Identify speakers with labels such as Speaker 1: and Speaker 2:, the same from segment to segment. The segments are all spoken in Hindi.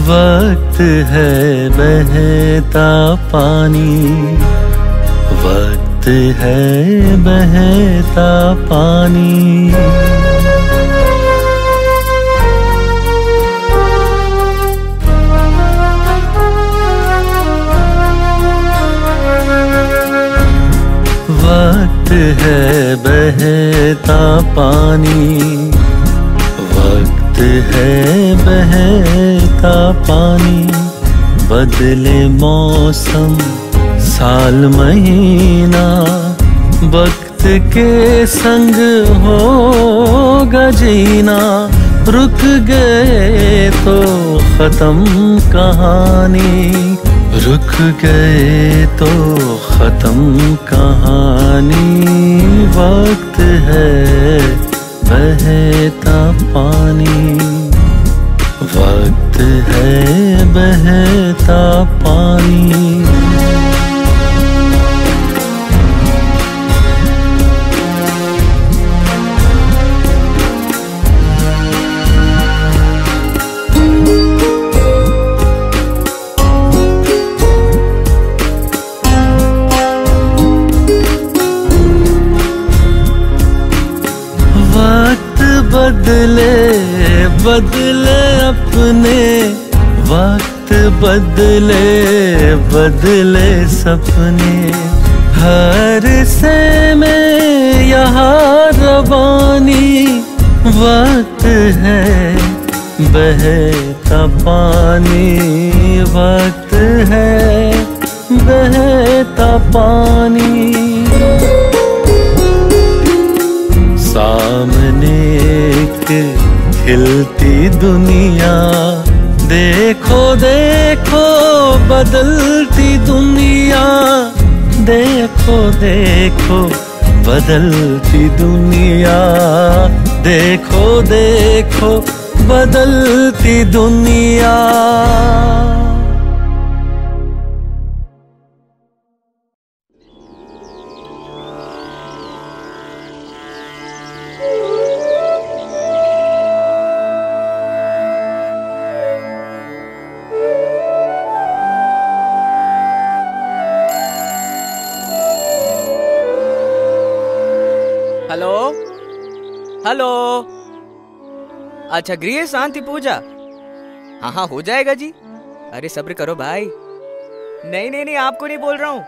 Speaker 1: वक्त है बहता पानी, वक्त है बहता पानी। वक्त है बहता पानी, वक्त है बहता पानी। बदले मौसम साल महीना, वक्त के संग होगा जीना। रुक गए तो खत्म कहानी, रुक गए तो खत्म कहानी। वक्त है बहता पानी, वक्त है बहता पानी। बदले बदले अपने, वक्त बदले बदले सपने। हर से में यहाँ रवानी, वक्त है बहता पानी, वक्त है बहता पानी। सामने खिलती दुनिया, देखो देखो बदलती दुनिया। देखो देखो बदलती दुनिया, देखो देखो बदलती दुनिया।
Speaker 2: हेलो हेलो, अच्छा गृह शांति पूजा। हाँ हाँ हो जाएगा जी। अरे सब्र करो भाई। नहीं नहीं नहीं, आपको नहीं बोल रहा हूँ।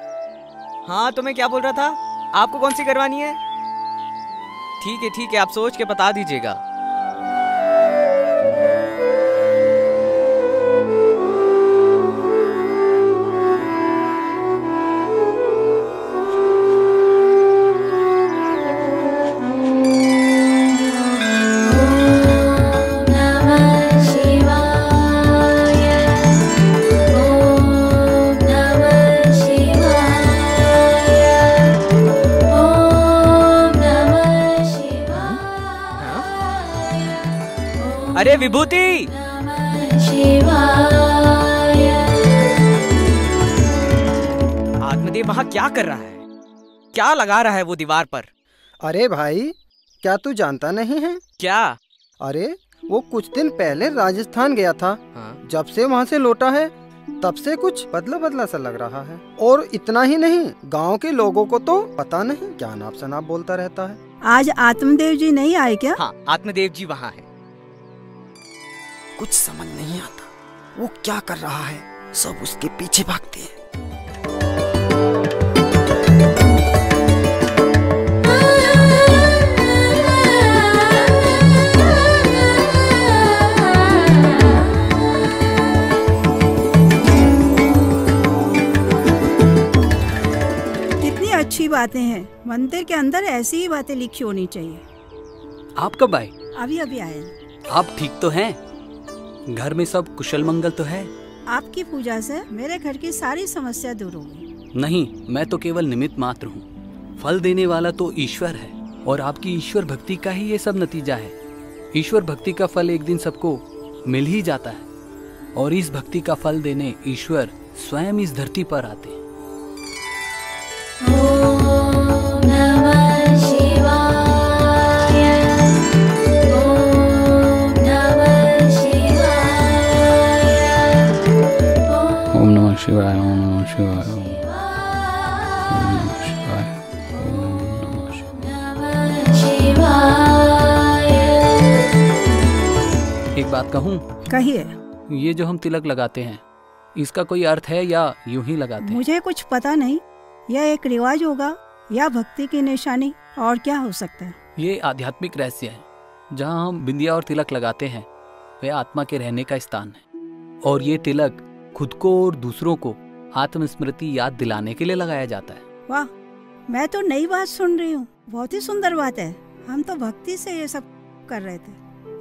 Speaker 2: हाँ तो मैं क्या बोल रहा था, आपको कौन सी करवानी है? ठीक है आप सोच के बता दीजिएगा। अरे विभूति, आत्मदेव वहाँ क्या कर रहा है? क्या लगा रहा है वो दीवार पर?
Speaker 3: अरे भाई, क्या तू जानता नहीं है?
Speaker 2: क्या?
Speaker 3: अरे वो कुछ दिन पहले राजस्थान गया था। हाँ? जब से वहाँ से लौटा है तब से कुछ बदला बदला सा लग रहा है। और इतना ही नहीं, गांव के लोगों को तो पता नहीं क्या नाप शनाप बोलता रहता है।
Speaker 4: आज आत्मदेव जी नहीं आए क्या?
Speaker 2: हाँ, आत्मदेव जी वहाँ है।
Speaker 3: कुछ समझ नहीं आता वो क्या कर रहा है, सब उसके पीछे भागते हैं।
Speaker 4: कितनी अच्छी बातें हैं। मंदिर के अंदर ऐसी ही बातें लिखी होनी चाहिए।
Speaker 5: आप कब आए?
Speaker 4: अभी अभी आए।
Speaker 5: आप ठीक तो हैं? घर में सब कुशल मंगल तो है?
Speaker 4: आपकी पूजा से मेरे घर की सारी समस्या दूर होगी।
Speaker 5: नहीं, मैं तो केवल निमित्त मात्र हूँ। फल देने वाला तो ईश्वर है और आपकी ईश्वर भक्ति का ही ये सब नतीजा है। ईश्वर भक्ति का फल एक दिन सबको मिल ही जाता है और इस भक्ति का फल देने ईश्वर स्वयं इस धरती पर आते हैं। शिवाय, ओम नमः शिवाय, ओम नमः शिवाय, ओम नमः शिवाय। एक बात कहूँ?
Speaker 4: कहिए।
Speaker 5: ये जो हम तिलक लगाते हैं, इसका कोई अर्थ है या यूं ही लगाते हैं?
Speaker 4: मुझे कुछ पता नहीं, यह एक रिवाज होगा या भक्ति की निशानी, और क्या हो सकता है।
Speaker 5: ये आध्यात्मिक रहस्य है। जहाँ हम बिंदिया और तिलक लगाते हैं वह आत्मा के रहने का स्थान है, और ये तिलक खुद को और दूसरों को आत्मस्मृति याद दिलाने के लिए लगाया जाता है।
Speaker 4: वाह, मैं तो नई बात सुन रही हूँ। बहुत ही सुंदर बात है। हम तो भक्ति से ये सब कर रहे थे।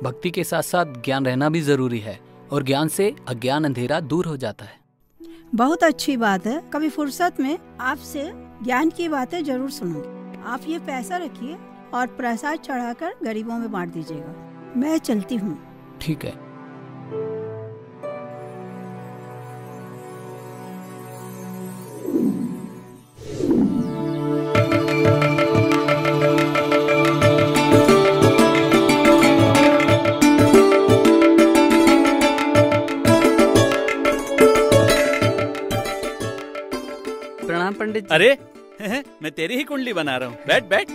Speaker 5: भक्ति के साथ साथ ज्ञान रहना भी जरूरी है, और ज्ञान से अज्ञान अंधेरा दूर हो जाता है।
Speaker 4: बहुत अच्छी बात है। कभी फुर्सत में आपसे ज्ञान की बातें जरूर सुनूंगी। आप ये पैसा रखिए और प्रसाद चढ़ाकर गरीबों में बांट दीजिएगा। मैं चलती हूँ।
Speaker 5: ठीक है।
Speaker 6: प्रणाम पंडित जी।
Speaker 7: अरे मैं तेरी ही कुंडली बना रहा हूँ। बैठ बैठ।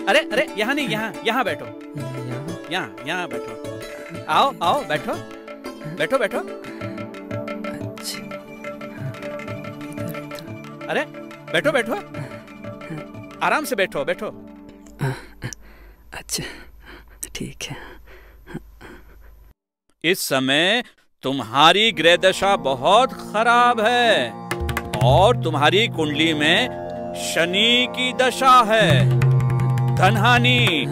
Speaker 7: अरे अरे यहाँ नहीं, यहाँ बैठो। यहाँ बैठो। आओ आओ, बैठो बैठो बैठो। अरे बैठो बैठो, आराम से बैठो बैठो।
Speaker 6: अच्छा ठीक है।
Speaker 7: इस समय तुम्हारी ग्रह दशा बहुत खराब है, और तुम्हारी कुंडली में शनि की दशा है। धनहानि,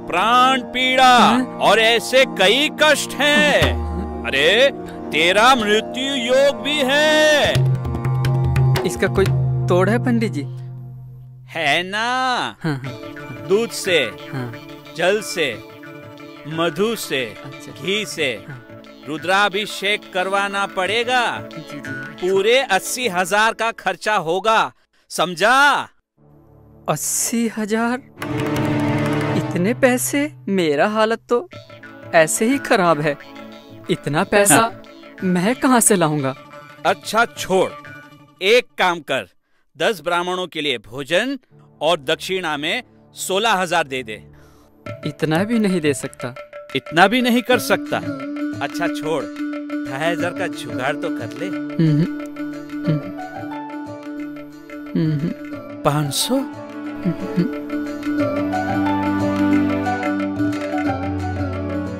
Speaker 7: प्राण पीड़ा और ऐसे कई कष्ट हैं। अरे तेरा मृत्यु योग भी है।
Speaker 6: इसका कोई तोड़ है पंडित जी?
Speaker 7: है ना।
Speaker 6: हाँ,
Speaker 7: दूध से,
Speaker 6: हाँ,
Speaker 7: जल से, मधु से,
Speaker 6: अच्छा,
Speaker 7: घी से
Speaker 6: हाँ,
Speaker 7: रुद्राभिषेक करवाना पड़ेगा।
Speaker 6: जी जी।
Speaker 7: पूरे 80,000 का खर्चा होगा, समझा?
Speaker 6: 80,000? इतने पैसे? मेरा हालत तो ऐसे ही खराब है। इतना पैसा मैं कहाँ से लाऊंगा?
Speaker 7: अच्छा छोड़, एक काम कर, 10 ब्राह्मणों के लिए भोजन और दक्षिणा में 16,000 दे दे।
Speaker 6: इतना भी नहीं दे सकता।
Speaker 7: इतना भी नहीं कर सकता? अच्छा छोड़, 2,500 का जुगाड़ तो कर ले। 500?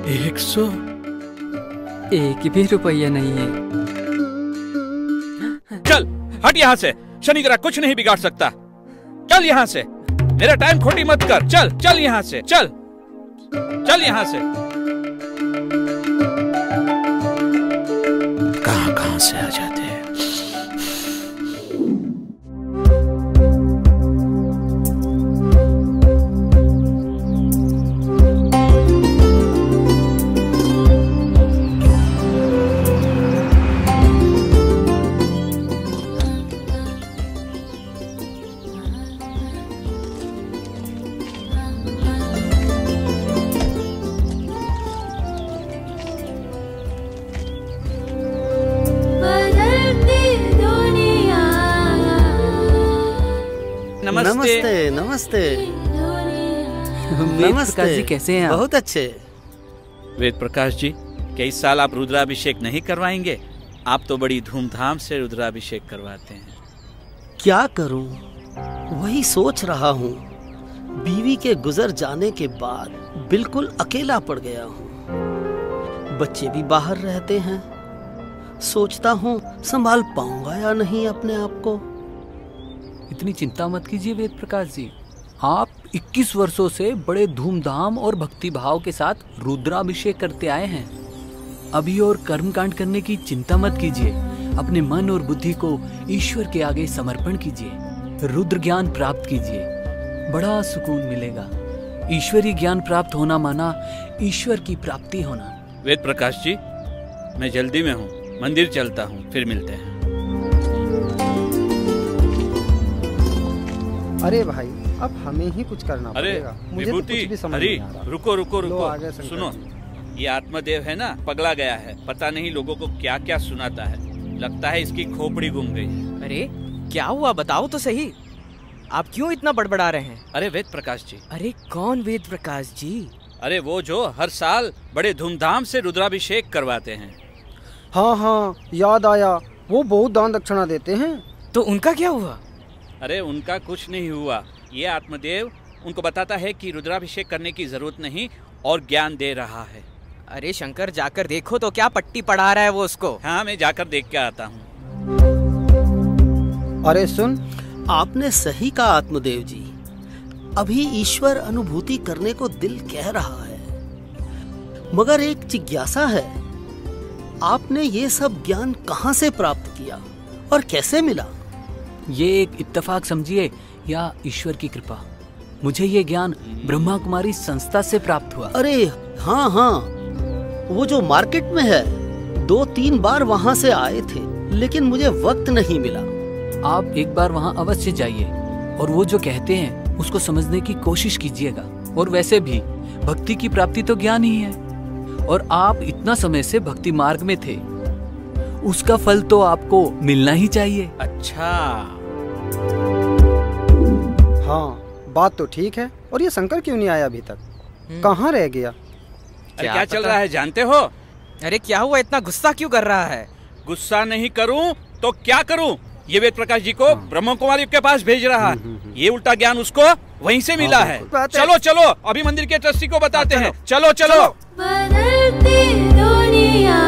Speaker 7: एक 100?
Speaker 6: एक भी रुपया नहीं है।
Speaker 7: चल हट यहाँ से, शनि ग्रह कुछ नहीं बिगाड़ सकता। चल यहाँ से, मेरा टाइम खोटी मत कर। चल चल यहाँ से, चल चल यहाँ से। कहाँ से आ जाते हैं।
Speaker 8: नमस्ते नमस्ते
Speaker 6: नमस्कार जी, कैसे हैं आप?
Speaker 8: बहुत अच्छे।
Speaker 7: वेद प्रकाश जी, क्या इस साल आप रुद्राभिषेक नहीं करवाएंगे? आप तो बड़ी धूमधाम से रुद्राभिषेक करवाते हैं।
Speaker 8: क्या करूं, वही सोच रहा हूं। बीवी के गुजर जाने के बाद बिल्कुल अकेला पड़ गया हूं। बच्चे भी बाहर रहते हैं। सोचता हूं संभाल पाऊंगा या नहीं अपने आप को।
Speaker 5: इतनी चिंता मत कीजिए वेद प्रकाश जी। आप 21 वर्षों से बड़े धूमधाम और भक्ति भाव के साथ रुद्राभिषेक करते आए हैं। अभी और कर्मकांड करने की चिंता मत कीजिए। अपने मन और बुद्धि को ईश्वर के आगे समर्पण कीजिए। रुद्र ज्ञान प्राप्त कीजिए, बड़ा सुकून मिलेगा। ईश्वरीय ज्ञान प्राप्त होना माना ईश्वर की प्राप्ति होना।
Speaker 7: वेद प्रकाश जी, मैं जल्दी में हूँ, मंदिर चलता हूँ, फिर मिलते हैं।
Speaker 3: अरे भाई, अब हमें ही कुछ करना
Speaker 7: अरे
Speaker 3: पड़ेगा। मुझे तो कुछ भी समझ
Speaker 7: हरी,
Speaker 3: नहीं आ रहा।
Speaker 7: रुको रुको
Speaker 3: लो,
Speaker 7: रुको,
Speaker 3: आगे शंकर।
Speaker 7: सुनो। ये आत्मदेव है ना, पगला गया है। पता नहीं लोगों को क्या क्या सुनाता है। लगता है इसकी खोपड़ी गुम गई।
Speaker 2: अरे क्या हुआ, बताओ तो सही। आप क्यों इतना बड़बड़ा रहे हैं?
Speaker 7: अरे वेद प्रकाश जी।
Speaker 2: अरे कौन वेद प्रकाश जी?
Speaker 7: अरे वो जो हर साल बड़े धूमधाम से रुद्राभिषेक करवाते हैं।
Speaker 3: हाँ हाँ, याद आया, वो बहुत दान दक्षिणा देते हैं।
Speaker 2: तो उनका क्या हुआ?
Speaker 7: अरे उनका कुछ नहीं हुआ। ये आत्मदेव उनको बताता है कि रुद्राभिषेक करने की जरूरत नहीं और ज्ञान दे रहा है।
Speaker 2: अरे शंकर, जाकर देखो तो क्या पट्टी पढ़ा रहा है वो उसको।
Speaker 7: हाँ, मैं जाकर देख के आता हूँ।
Speaker 3: अरे सुन,
Speaker 8: आपने सही कहा आत्मदेव जी। अभी ईश्वर अनुभूति करने को दिल कह रहा है, मगर एक जिज्ञासा है, आपने ये सब ज्ञान कहाँ से प्राप्त किया और कैसे मिला?
Speaker 5: ये एक इत्तेफाक समझिए या ईश्वर की कृपा। मुझे ये ज्ञान ब्रह्मा कुमारी संस्था से प्राप्त हुआ।
Speaker 8: अरे हाँ हाँ, वो जो मार्केट में है, 2-3 बार वहाँ से आए थे, लेकिन मुझे वक्त नहीं मिला।
Speaker 5: आप एक बार वहाँ अवश्य जाइए और वो जो कहते हैं उसको समझने की कोशिश कीजिएगा। और वैसे भी भक्ति की प्राप्ति तो ज्ञान ही है, और आप इतना समय से भक्ति मार्ग में थे, उसका फल तो आपको मिलना ही चाहिए।
Speaker 7: अच्छा
Speaker 3: हाँ बात तो ठीक है। और ये शंकर क्यों नहीं आया अभी तक? कहाँ रह गया?
Speaker 7: अरे क्या चल रहा है जानते हो?
Speaker 2: अरे क्या हुआ, इतना गुस्सा क्यों कर रहा है?
Speaker 7: गुस्सा नहीं करूं तो क्या करूं? ये वेद प्रकाश जी को ब्रह्म कुमारी के पास भेज रहा है। ये उल्टा ज्ञान उसको वहीं से मिला है। चलो चलो अभी मंदिर के ट्रस्टी को बताते हैं। चलो चलो।
Speaker 9: बदलती दुनिया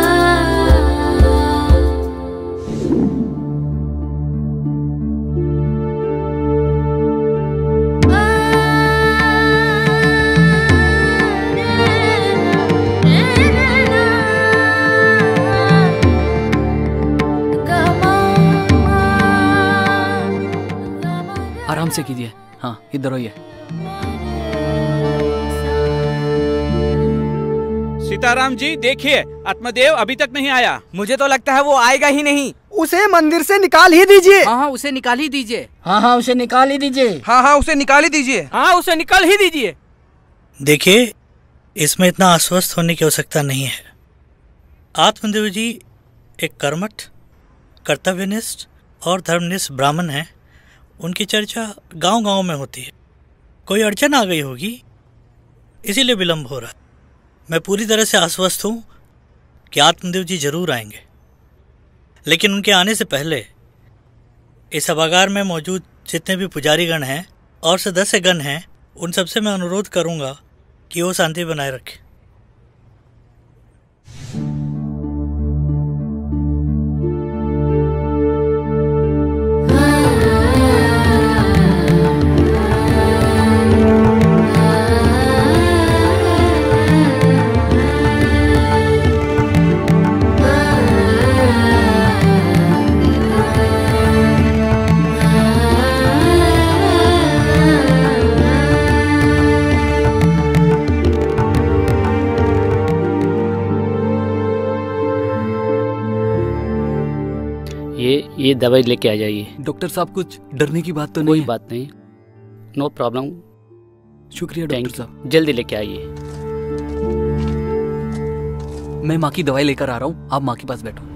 Speaker 5: आराम से कीजिए। हाँ इधर आइए।
Speaker 7: सीताराम जी देखिए, आत्मदेव अभी तक नहीं आया।
Speaker 2: मुझे तो लगता है वो आएगा ही नहीं।
Speaker 3: उसे मंदिर से निकाल ही दीजिए।
Speaker 6: हाँ हाँ, उसे निकाल ही दीजिए।
Speaker 3: हाँ हाँ, उसे निकाल ही दीजिए।
Speaker 6: हाँ हाँ, उसे निकाल ही दीजिए। हाँ, उसे निकाल ही दीजिए।
Speaker 10: देखिए, इसमें इतना आश्वस्त होने की आवश्यकता नहीं है। आत्मदेव जी एक कर्मठ, कर्तव्यनिष्ठ और धर्मनिष्ठ ब्राह्मण हैं। उनकी चर्चा गांव-गांव में होती है। कोई अड़चन आ गई होगी, इसीलिए विलम्ब हो रहा है। मैं पूरी तरह से आश्वस्त हूँ कि आत्मदेव जी जरूर आएंगे, लेकिन उनके आने से पहले इस सभागार में मौजूद जितने भी पुजारीगण हैं और सदस्यगण हैं, उन सबसे मैं अनुरोध करूँगा कि वो शांति बनाए रखें।
Speaker 11: ये दवाई लेके आ जाइए।
Speaker 5: डॉक्टर साहब कुछ डरने की बात तो नहीं?
Speaker 11: कोई बात नहीं, नो प्रॉब्लम।
Speaker 5: शुक्रिया डॉक्टर साहब।
Speaker 11: जल्दी लेके आइए।
Speaker 5: मैं माँ की दवाई लेकर आ रहा हूँ, आप माँ के पास बैठो।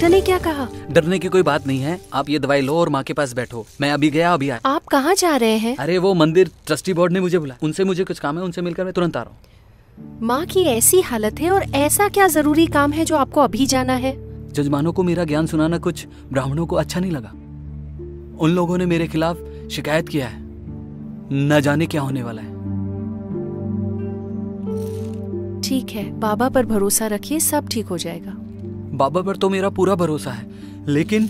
Speaker 12: ने क्या कहा?
Speaker 5: डरने की कोई बात नहीं है, आप ये दवाई लो और माँ के पास बैठो। मैं अभी गया अभी आया।
Speaker 12: आप कहाँ जा रहे हैं?
Speaker 5: अरे वो मंदिर ट्रस्टी बोर्ड ने मुझे बुलाया, उनसे मुझे कुछ काम है, उनसे मिलकर मैं तुरंत आ रहा हूँ।
Speaker 12: माँ की ऐसी हालत है और ऐसा क्या जरूरी काम है जो आपको अभी जाना है?
Speaker 5: जजमानों को मेरा ज्ञान सुनाना कुछ ब्राह्मणों को अच्छा नहीं लगा। उन लोगों ने मेरे खिलाफ शिकायत किया है, न जाने क्या होने वाला है।
Speaker 12: ठीक है, बाबा पर भरोसा रखिए, सब ठीक हो जाएगा।
Speaker 5: बाबा पर तो मेरा पूरा भरोसा है, लेकिन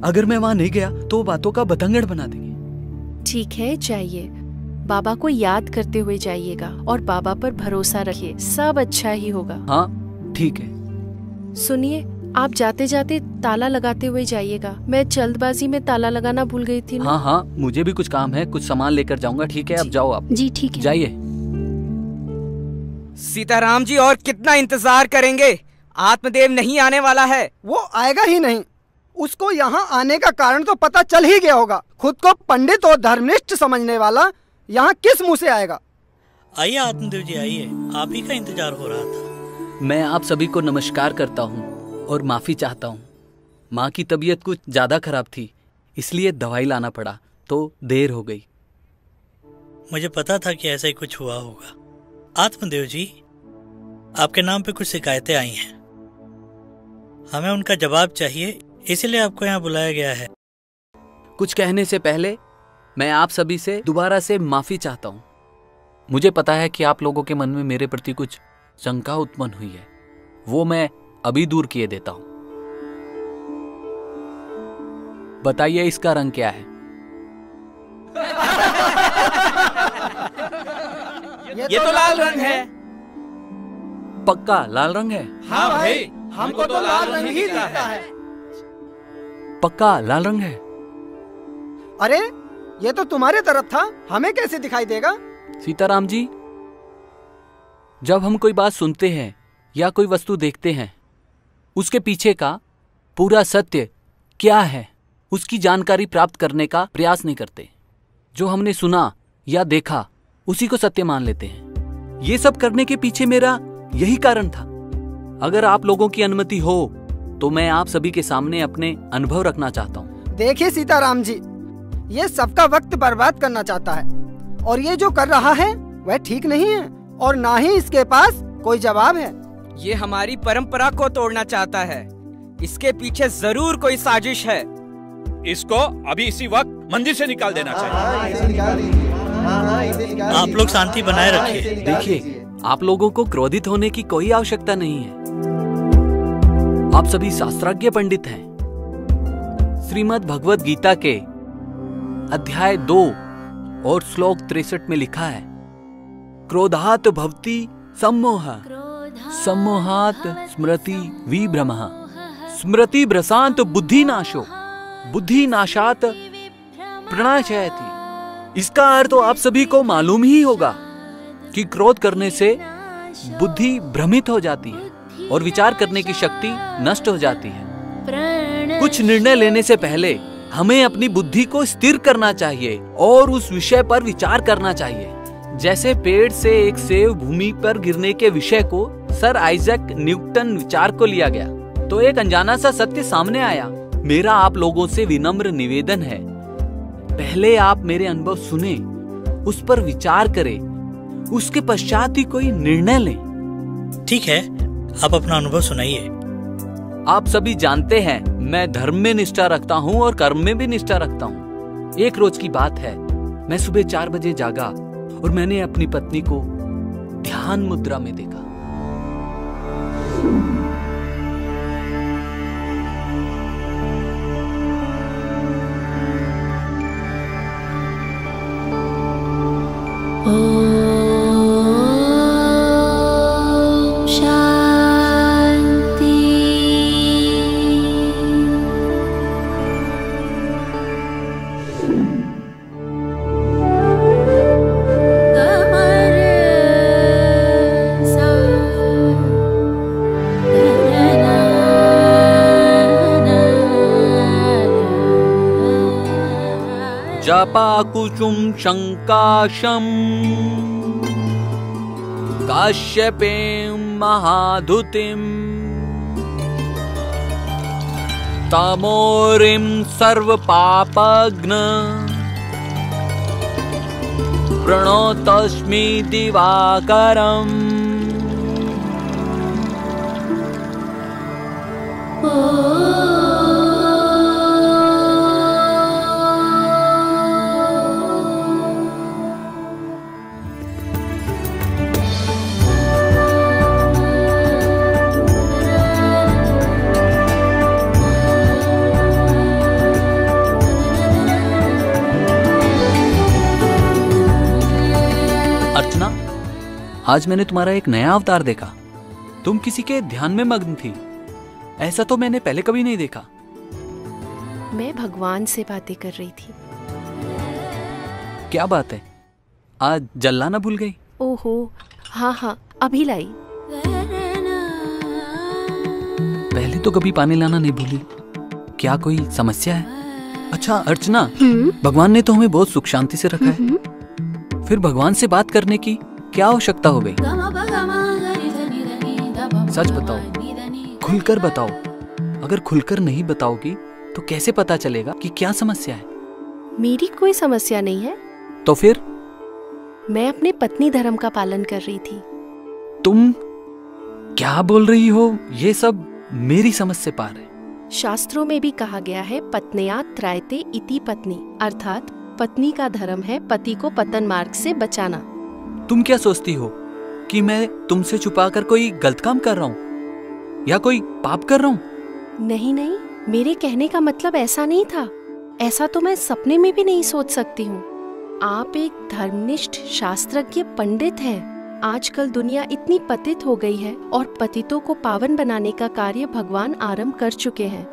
Speaker 5: अगर मैं वहाँ नहीं गया तो बातों का बतंगड़ बना देंगे।
Speaker 12: ठीक है, जाइए, बाबा को याद करते हुए जाइएगा और बाबा पर भरोसा रखिए, सब अच्छा ही होगा।
Speaker 5: हाँ ठीक है।
Speaker 12: सुनिए, आप जाते जाते ताला लगाते हुए जाइएगा। मैं जल्दबाजी में ताला लगाना भूल गई थी ना।
Speaker 5: हाँ हाँ, मुझे भी कुछ काम है, कुछ सामान लेकर जाऊंगा। ठीक है, अब जाओ आप।
Speaker 12: जी ठीक है,
Speaker 5: जाइए।
Speaker 2: सीताराम जी और कितना इंतजार करेंगे? आत्मदेव नहीं आने वाला है।
Speaker 3: वो आएगा ही नहीं। उसको यहाँ आने का कारण तो पता चल ही गया होगा। खुद को पंडित और धर्मनिष्ठ समझने वाला यहाँ किस मुंह से आएगा?
Speaker 10: आइए आत्मदेव जी, आइए, आप ही का इंतजार हो रहा था।
Speaker 5: मैं आप सभी को नमस्कार करता हूँ और माफी चाहता हूँ। माँ की तबीयत कुछ ज्यादा खराब थी, इसलिए दवाई लाना पड़ा, तो देर हो गई।
Speaker 10: मुझे पता था कि ऐसा ही कुछ हुआ होगा। आत्मदेव जी, आपके नाम पे कुछ शिकायतें आई हैं, हमें उनका जवाब चाहिए, इसीलिए आपको यहाँ बुलाया गया है।
Speaker 5: कुछ कहने से पहले मैं आप सभी से दोबारा से माफी चाहता हूँ। मुझे पता है कि आप लोगों के मन में मेरे प्रति कुछ शंका उत्पन्न हुई है, वो मैं अभी दूर किए देता हूँ। बताइए इसका रंग क्या है?
Speaker 2: ये तो लाल रंग है।
Speaker 5: पक्का लाल रंग है?
Speaker 2: हाँ भाई, हमको तो लाल रंग ही दिखता है।
Speaker 5: पक्का लाल रंग है?
Speaker 3: अरे ये तो तुम्हारे तरफ था, हमें कैसे दिखाई देगा?
Speaker 5: सीताराम जी, जब हम कोई बात सुनते हैं या कोई वस्तु देखते हैं, उसके पीछे का पूरा सत्य क्या है उसकी जानकारी प्राप्त करने का प्रयास नहीं करते। जो हमने सुना या देखा उसी को सत्य मान लेते हैं। ये सब करने के पीछे मेरा यही कारण था। अगर आप लोगों की अनुमति हो तो मैं आप सभी के सामने अपने अनुभव रखना चाहता हूँ।
Speaker 3: देखिए सीताराम जी, ये सबका वक्त बर्बाद करना चाहता है और ये जो कर रहा है वह ठीक नहीं है और ना ही इसके पास कोई जवाब है।
Speaker 2: ये हमारी परंपरा को तोड़ना चाहता है। इसके पीछे जरूर कोई साजिश है।
Speaker 7: इसको अभी इसी वक्त मंदिर से निकाल देना चाहिए।
Speaker 10: आप लोग शांति बनाए रखिए।
Speaker 5: देखिए, आप लोगों को क्रोधित होने की कोई आवश्यकता नहीं है। आप सभी शास्त्रज्ञ पंडित हैं। श्रीमद् भगवद गीता के अध्याय 2 और श्लोक 63 में लिखा है, क्रोधात भवति सम्मोह, सम्मोहात स्मृति विभ्रमः, स्मृति भ्रशांत बुद्धि नाशो, बुद्धि नाशात प्रणाशयति। इसका अर्थ तो आप सभी को मालूम ही होगा कि क्रोध करने से बुद्धि भ्रमित हो जाती है और विचार करने की शक्ति नष्ट हो जाती है। कुछ निर्णय लेने से पहले हमें अपनी बुद्धि को स्थिर करना चाहिए और उस विषय पर विचार करना चाहिए। जैसे पेड़ से एक सेब भूमि पर गिरने के विषय को सर आइजैक न्यूटन विचार को लिया गया तो एक अनजाना सा सत्य सामने आया। मेरा आप लोगों से विनम्र निवेदन है, पहले आप मेरे अनुभव सुने, उस पर विचार करें, उसके पश्चात ही कोई निर्णय लें।
Speaker 10: ठीक है, आप अपना अनुभव सुनाइए।
Speaker 5: आप सभी जानते हैं मैं धर्म में निष्ठा रखता हूँ और कर्म में भी निष्ठा रखता हूँ। एक रोज की बात है, मैं सुबह 4 बजे जागा और मैंने अपनी पत्नी को ध्यान मुद्रा में देखा। जपाकुसुम शंकाशम काश्यपें महाधुतिम तमोरिं सर्वपापघ्न प्रणतोस्मि दिवाकरम्। अर्चना, आज मैंने तुम्हारा एक नया अवतार देखा। तुम किसी के ध्यान में मग्न थी। ऐसा तो मैंने पहले कभी नहीं देखा।
Speaker 12: मैं भगवान से बातें कर रही थी।
Speaker 5: क्या बात है, आज जल लाना भूल गई?
Speaker 12: ओहो, हाँ, अभी लाई।
Speaker 5: पहले तो कभी पानी लाना नहीं भूली, क्या कोई समस्या है? अच्छा अर्चना, भगवान ने तो हमें बहुत सुख शांति से रखा है, फिर भगवान से बात करने की क्या आवश्यकता हो गई? सच बताओ, खुलकर बताओ। अगर खुलकर नहीं बताओगी तो कैसे पता चलेगा कि क्या समस्या है?
Speaker 12: मेरी कोई समस्या नहीं है।
Speaker 5: तो फिर?
Speaker 12: मैं अपने पत्नी धर्म का पालन कर रही थी।
Speaker 5: तुम क्या बोल रही हो? ये सब मेरी समझ से पार है।
Speaker 12: शास्त्रों में भी कहा गया है पत्न्या त्रायते इति पत्नी, अर्थात पत्नी का धर्म है पति को पतन मार्ग से बचाना।
Speaker 5: तुम क्या सोचती हो कि मैं तुमसे छुपाकर कोई गलत काम कर रहा हूँ या कोई पाप कर रहा हूँ?
Speaker 12: नहीं, मेरे कहने का मतलब ऐसा नहीं था। ऐसा तो मैं सपने में भी नहीं सोच सकती हूँ। आप एक धर्मनिष्ठ शास्त्रज्ञ पंडित हैं। आजकल दुनिया इतनी पतित हो गई है और पतितों को पावन बनाने का कार्य भगवान आरंभ कर चुके हैं।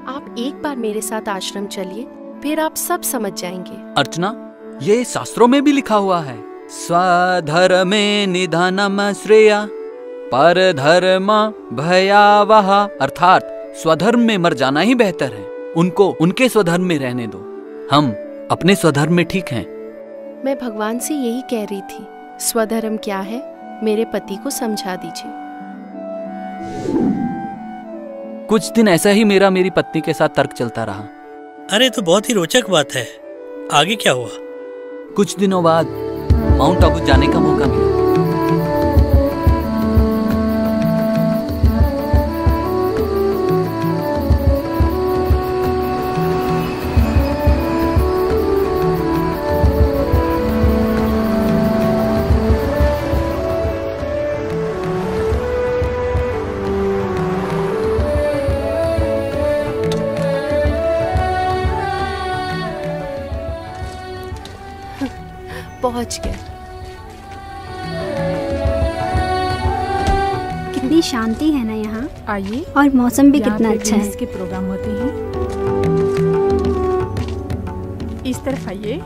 Speaker 12: आप एक बार मेरे साथ आश्रम चलिए, फिर आप सब समझ जाएंगे।
Speaker 5: अर्चना, ये शास्त्रों में भी लिखा हुआ है, स्वधर्मे निधनम श्रेया परधर्म भयावह, अर्थात स्वधर्म में मर जाना ही बेहतर है। उनको उनके स्वधर्म में रहने दो, हम अपने स्वधर्म में ठीक हैं।
Speaker 12: मैं भगवान से यही कह रही थी, स्वधर्म क्या है मेरे पति को समझा दीजिए।
Speaker 5: कुछ दिन ऐसा ही मेरी पत्नी के साथ तर्क चलता रहा।
Speaker 10: अरे तो बहुत ही रोचक बात है, आगे क्या हुआ?
Speaker 5: कुछ दिनों बाद माउंट आबू जाने का मौका मिला।
Speaker 12: पहुंच गए।
Speaker 13: कितनी शांति है ना यहाँ।
Speaker 14: आइए,
Speaker 13: और मौसम भी कितना अच्छा है।
Speaker 14: इसके प्रोग्राम होते हैं। इस तरफ आइए।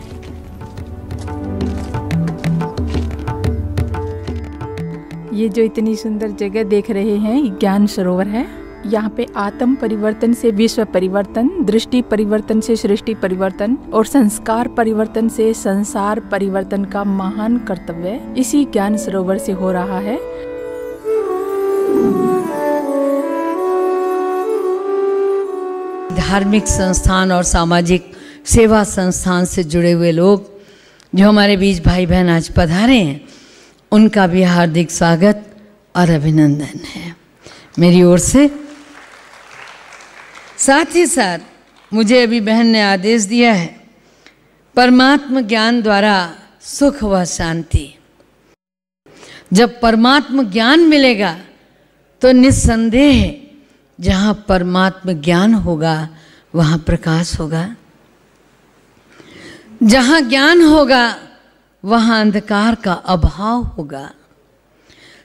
Speaker 14: ये जो इतनी सुंदर जगह देख रहे हैं, ज्ञान सरोवर है। यहाँ पे आत्म परिवर्तन से विश्व परिवर्तन, दृष्टि परिवर्तन से सृष्टि परिवर्तन और संस्कार परिवर्तन से संसार परिवर्तन का महान कर्तव्य इसी ज्ञान सरोवर से हो रहा है।
Speaker 15: धार्मिक संस्थान और सामाजिक सेवा संस्थान से जुड़े हुए लोग जो हमारे बीच भाई बहन आज पधारे हैं, उनका भी हार्दिक स्वागत और अभिनंदन है मेरी ओर से। साथ ही साथ मुझे अभी बहन ने आदेश दिया है, परमात्म ज्ञान द्वारा सुख व शांति। जब परमात्म ज्ञान मिलेगा तो निस्संदेह जहाँ परमात्म ज्ञान होगा वहाँ प्रकाश होगा, जहाँ ज्ञान होगा वहाँ अंधकार का अभाव होगा,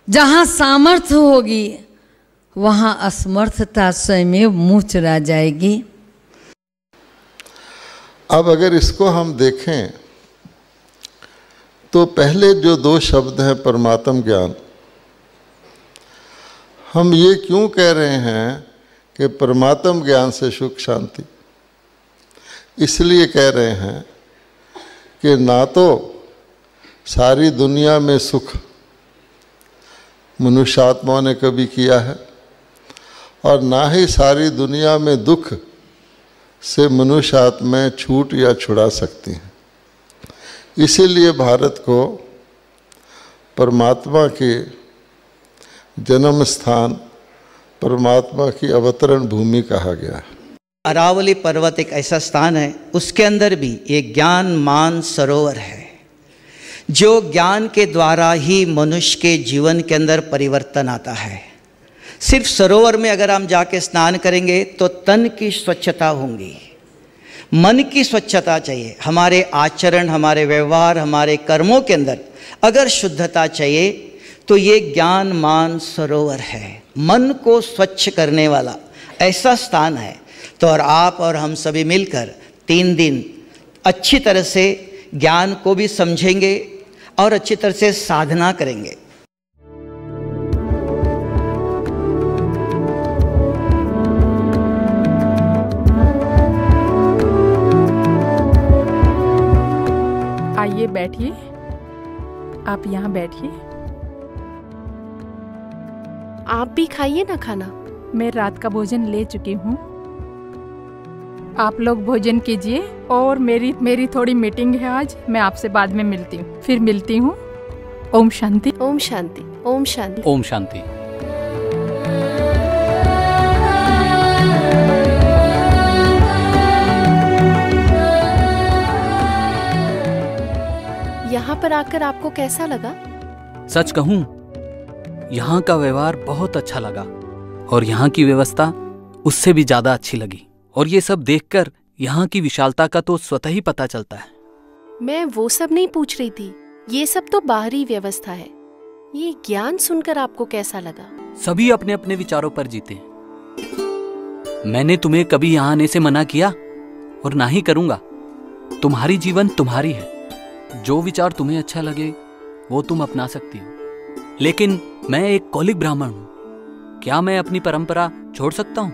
Speaker 15: जहाँ सामर्थ्य होगी वहाँ असमर्थता स्वयं मुँह चुरा जाएगी।
Speaker 16: अब अगर इसको हम देखें तो पहले जो दो शब्द हैं परमात्म ज्ञान, हम ये क्यों कह रहे हैं कि परमात्म ज्ञान से सुख शांति? इसलिए कह रहे हैं कि ना तो सारी दुनिया में सुख मनुष्यात्माओं ने कभी किया है और ना ही सारी दुनिया में दुख से मनुष्य आत्माएं छूट या छुड़ा सकती हैं। इसीलिए भारत को परमात्मा के जन्म स्थान, परमात्मा की अवतरण भूमि कहा गया है।
Speaker 17: अरावली पर्वत एक ऐसा स्थान है, उसके अंदर भी एक ज्ञान मान सरोवर है, जो ज्ञान के द्वारा ही मनुष्य के जीवन के अंदर परिवर्तन आता है। सिर्फ सरोवर में अगर हम जाके स्नान करेंगे तो तन की स्वच्छता होंगी, मन की स्वच्छता चाहिए। हमारे आचरण, हमारे व्यवहार, हमारे कर्मों के अंदर अगर शुद्धता चाहिए तो ये ज्ञान मान सरोवर है। मन को स्वच्छ करने वाला, ऐसा स्थान है। तो और आप और हम सभी मिलकर 3 दिन अच्छी तरह से ज्ञान को भी समझेंगे और अच्छी तरह से साधना करेंगे।
Speaker 14: आइए बैठिए, आप यहाँ बैठिए।
Speaker 12: आप भी खाइए ना खाना।
Speaker 14: मैं रात का भोजन ले चुकी हूँ, आप लोग भोजन कीजिए। और मेरी थोड़ी मीटिंग है आज, मैं आपसे बाद में मिलती हूँ। फिर मिलती हूँ। ओम शांति।
Speaker 12: ओम शांति। ओम शांति।
Speaker 5: ओम शांति।
Speaker 12: यहाँ पर आकर आपको कैसा लगा?
Speaker 5: सच कहूँ, यहाँ का व्यवहार बहुत अच्छा लगा और यहाँ की व्यवस्था उससे भी ज्यादा अच्छी लगी। और ये सब देखकर यहाँ की विशालता का तो स्वतः ही पता चलता है।
Speaker 12: मैं वो सब नहीं पूछ रही थी, ये सब तो बाहरी व्यवस्था है। ये ज्ञान सुनकर आपको कैसा लगा?
Speaker 5: सभी अपने अपने विचारों पर जीते हैं। मैंने तुम्हें कभी यहाँ आने से मना किया और ना ही करूंगा। तुम्हारी जीवन तुम्हारी है, जो विचार तुम्हें अच्छा लगे वो तुम अपना सकती हो। लेकिन मैं एक कौलिक ब्राह्मण हूँ, क्या मैं अपनी परंपरा छोड़ सकता हूँ?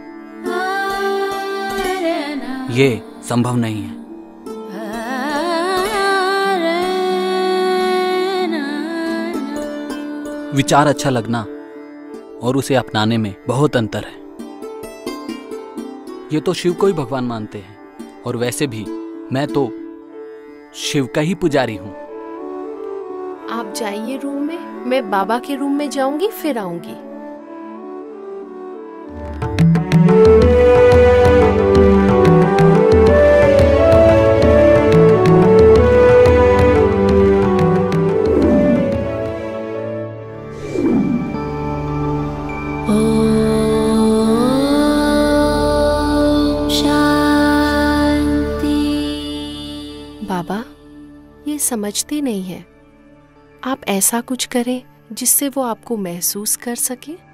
Speaker 5: ये संभव नहीं है। विचार अच्छा लगना और उसे अपनाने में बहुत अंतर है। ये तो शिव को ही भगवान मानते हैं, और वैसे भी मैं तो शिव का ही पुजारी हूँ।
Speaker 12: आप जाइए रूम में, मैं बाबा के रूम में जाऊंगी, फिर आऊंगी। बाबा ये समझते नहीं है, आप ऐसा कुछ करें जिससे वो आपको महसूस कर सके।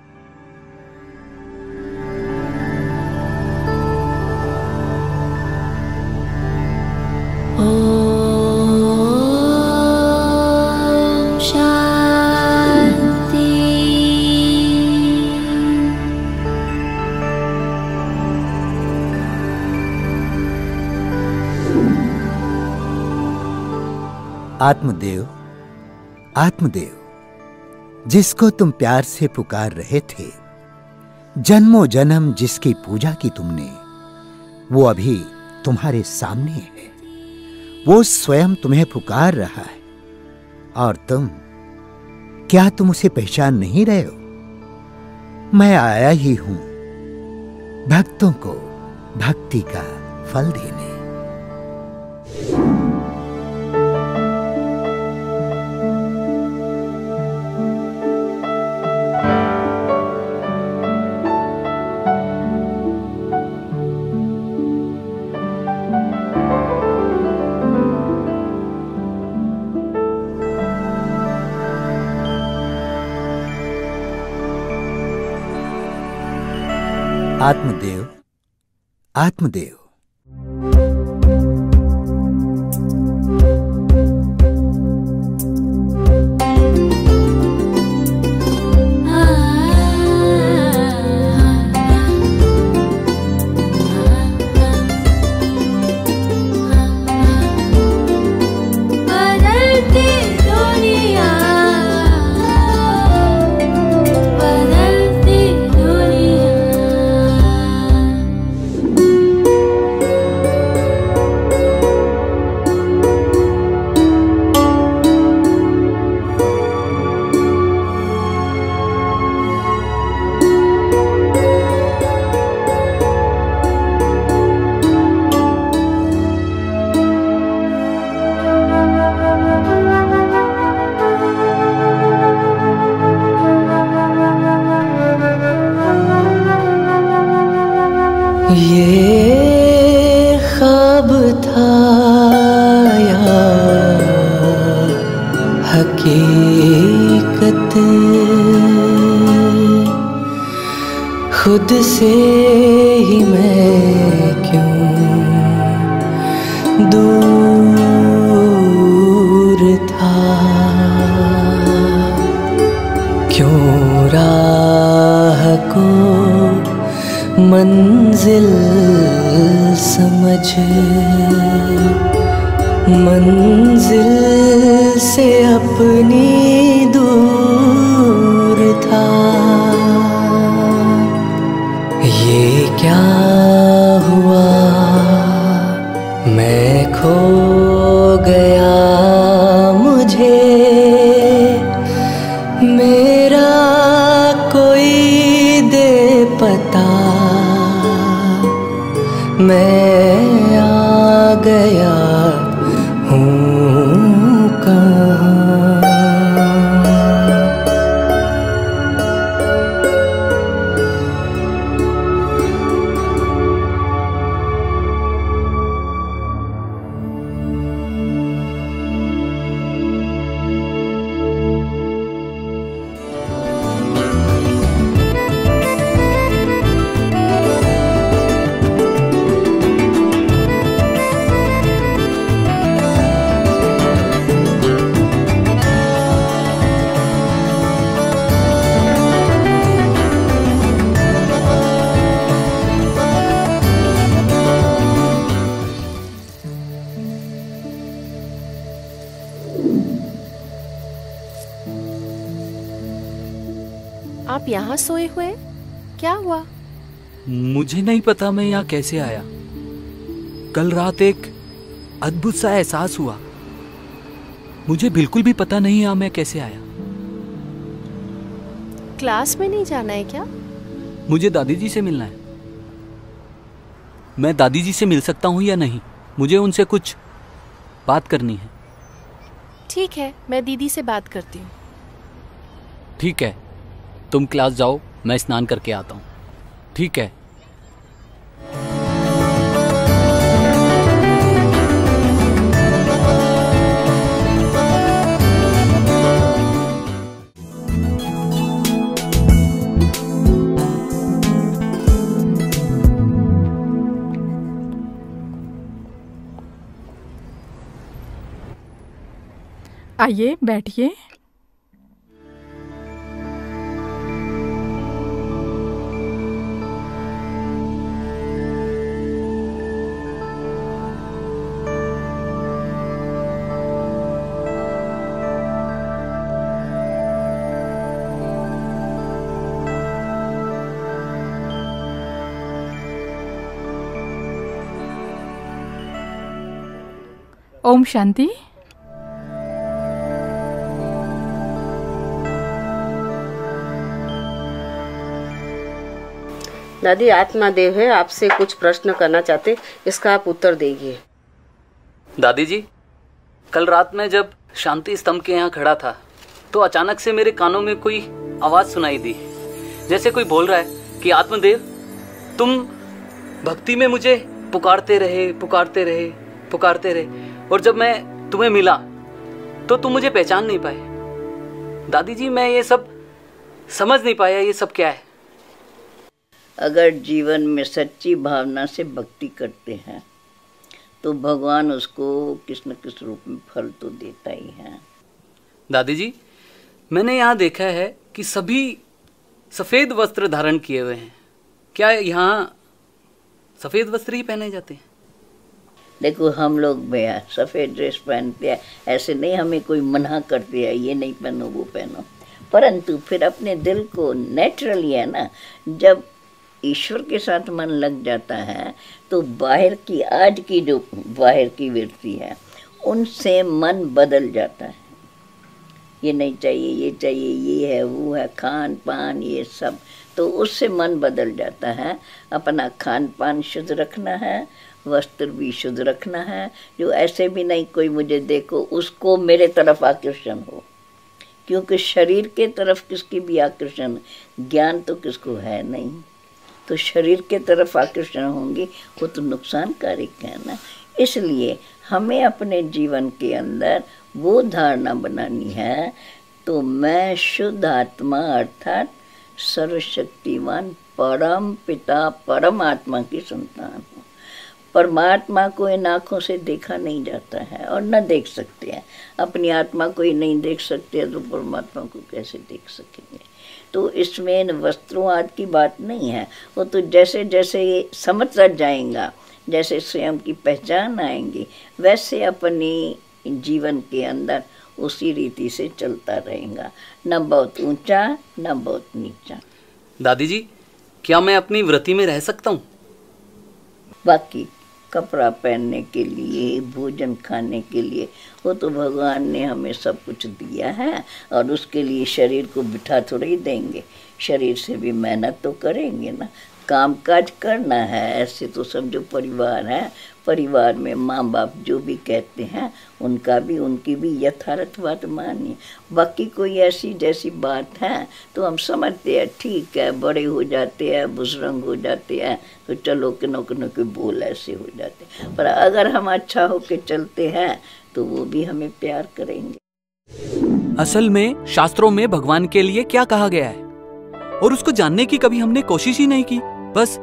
Speaker 18: आत्मदेव, आत्मदेव, जिसको तुम प्यार से पुकार रहे थे, जन्मों जन्म जिसकी पूजा की तुमने, वो अभी तुम्हारे सामने है। वो स्वयं तुम्हें पुकार रहा है और क्या तुम उसे पहचान नहीं रहे हो? मैं आया ही हूं भक्तों को भक्ति का फल देने। आत्मदेव, आत्मदेव,
Speaker 19: ये ख्वाब था या हकीकत, खुद से ही मैं क्यों दूर था, क्यों राह को मंजिल समझ मंजिल से अपनी दूर था। ये क्या हुआ, मैं खो गया, मुझे मेरा कोई दे पता, मैं आ गया हूँ कहाँ।
Speaker 12: आप यहाँ सोए हुए? क्या हुआ?
Speaker 5: मुझे नहीं पता मैं यहाँ कैसे आया। कल रात एक अद्भुत सा एहसास हुआ। मुझे बिल्कुल भी पता नहीं यहाँ मैं कैसे आया।
Speaker 12: क्लास में नहीं जाना है क्या?
Speaker 5: मुझे दादी जी से मिलना है। मैं दादी जी से मिल सकता हूँ या नहीं? मुझे उनसे कुछ बात करनी है।
Speaker 12: ठीक है, मैं दीदी से बात करती हूँ।
Speaker 5: ठीक है, तुम क्लास जाओ, मैं स्नान करके आता हूँ। ठीक है।
Speaker 14: आइए बैठिए। ओम शांति।
Speaker 20: दादी, आत्मादेव है, आपसे कुछ प्रश्न करना चाहते, इसका आप उत्तर दीजिए।
Speaker 5: दादी जी, कल रात में जब शांति स्तंभ के यहाँ खड़ा था तो अचानक से मेरे कानों में कोई आवाज सुनाई दी, जैसे कोई बोल रहा है कि आत्मदेव, तुम भक्ति में मुझे पुकारते रहे पुकारते रहे पुकारते रहे, और जब मैं तुम्हें मिला तो तुम मुझे पहचान नहीं पाए। दादी जी, मैं ये सब समझ नहीं पाया, ये सब क्या है?
Speaker 21: अगर जीवन में सच्ची भावना से भक्ति करते हैं तो भगवान उसको किस न किस रूप में फल तो देता ही है।
Speaker 5: दादी जी, मैंने यहाँ देखा है कि सभी सफ़ेद वस्त्र धारण किए हुए हैं। क्या यहाँ सफ़ेद वस्त्र ही पहने जाते हैं?
Speaker 21: देखो, हम लोग भैया सफ़ेद ड्रेस पहनते हैं, ऐसे नहीं हमें कोई मना करते हैं ये नहीं पहनो वो पहनो, परंतु फिर अपने दिल को नेचुरली है ना, जब ईश्वर के साथ मन लग जाता है तो बाहर की आज की जो बाहर की वृत्ति है उनसे मन बदल जाता है। ये नहीं चाहिए, ये चाहिए, ये है, वो है, खान पान ये सब, तो उससे मन बदल जाता है। अपना खान पान शुद्ध रखना है, वस्त्र भी शुद्ध रखना है, जो ऐसे भी नहीं कोई मुझे देखो उसको मेरे तरफ आकर्षण हो, क्योंकि शरीर के तरफ किसकी भी आकर्षण, ज्ञान तो किसको है नहीं, तो शरीर के तरफ आकर्षण होंगी वो तो नुकसानकारक है ना। इसलिए हमें अपने जीवन के अंदर वो धारणा बनानी है, तो मैं शुद्ध आत्मा अर्थात सर्वशक्तिवान परम पिता परमात्मा की संतान हूँ। परमात्मा को इन आँखों से देखा नहीं जाता है और न देख सकते हैं। अपनी आत्मा को ही नहीं देख सकते तो परमात्मा को कैसे देख सकेंगे। तो इसमें इन वस्त्रों आदि की बात नहीं है। वो तो जैसे जैसे ये समझता जाएगा, जैसे स्वयं की पहचान आएंगी, वैसे अपनी जीवन के अंदर उसी रीति से चलता रहेगा, न बहुत ऊंचा न बहुत नीचा।
Speaker 5: दादी जी, क्या मैं अपनी व्रती में रह सकता हूँ?
Speaker 21: बाकी कपड़ा पहनने के लिए, भोजन खाने के लिए, वो तो भगवान ने हमें सब कुछ दिया है और उसके लिए शरीर को बिठा थोड़ा ही देंगे। शरीर से भी मेहनत तो करेंगे ना, काम काज करना है। ऐसे तो सब जो परिवार है, परिवार में माँ बाप जो भी कहते हैं उनकी भी यथार्थ बात मानिए। बाकी कोई ऐसी जैसी बात है तो हम समझते हैं, ठीक है, बड़े हो जाते हैं, बुजुर्ग हो जाते हैं तो चलो किनो के बोल ऐसे हो जाते हैं। पर अगर हम अच्छा होके चलते हैं तो वो भी हमें प्यार करेंगे।
Speaker 5: असल में शास्त्रों में भगवान के लिए क्या कहा गया है और उसको जानने की कभी हमने कोशिश ही नहीं की, बस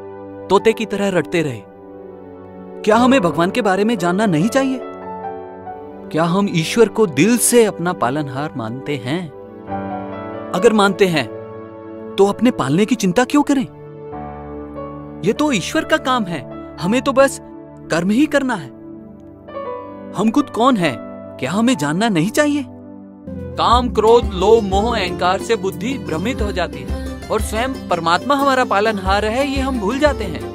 Speaker 5: तोते की तरह रटते रहे। क्या हमें भगवान के बारे में जानना नहीं चाहिए? क्या हम ईश्वर को दिल से अपना पालनहार मानते हैं? अगर मानते हैं तो अपने पालने की चिंता क्यों करें? यह तो ईश्वर का काम है, हमें तो बस कर्म ही करना है। हम खुद कौन हैं, क्या हमें जानना नहीं चाहिए? काम, क्रोध, लोभ, मोह, अहंकार से बुद्धि भ्रमित हो जाती है और स्वयं परमात्मा हमारा पालनहार है ये हम भूल जाते हैं।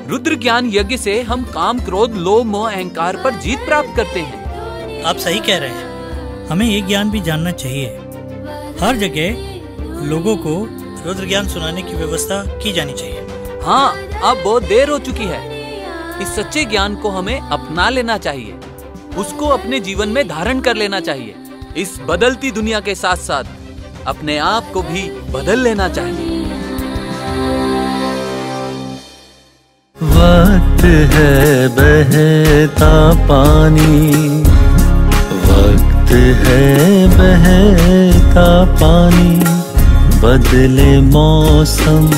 Speaker 5: रुद्र ज्ञान यज्ञ से हम काम, क्रोध, लोभ, मोह, अहंकार पर जीत प्राप्त करते हैं।
Speaker 10: आप सही कह रहे हैं, हमें ये ज्ञान भी जानना चाहिए। हर जगह लोगों को रुद्र ज्ञान सुनाने की व्यवस्था की जानी चाहिए।
Speaker 5: हाँ, अब बहुत देर हो चुकी है। इस सच्चे ज्ञान को हमें अपना लेना चाहिए, उसको अपने जीवन में धारण कर लेना चाहिए। इस बदलती दुनिया के साथ साथ अपने आप को भी बदल लेना चाहिए।
Speaker 19: वक्त है बहता पानी, वक्त है बहता पानी, बदले मौसम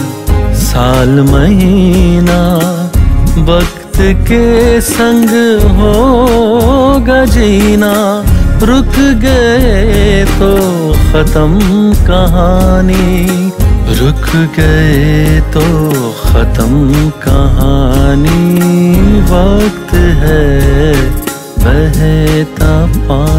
Speaker 19: साल महीना, वक्त के संग होगा जीना। रुक गए तो खत्म कहानी, रुक गए तो खत्म कहानी। वक्त है बहता पानी।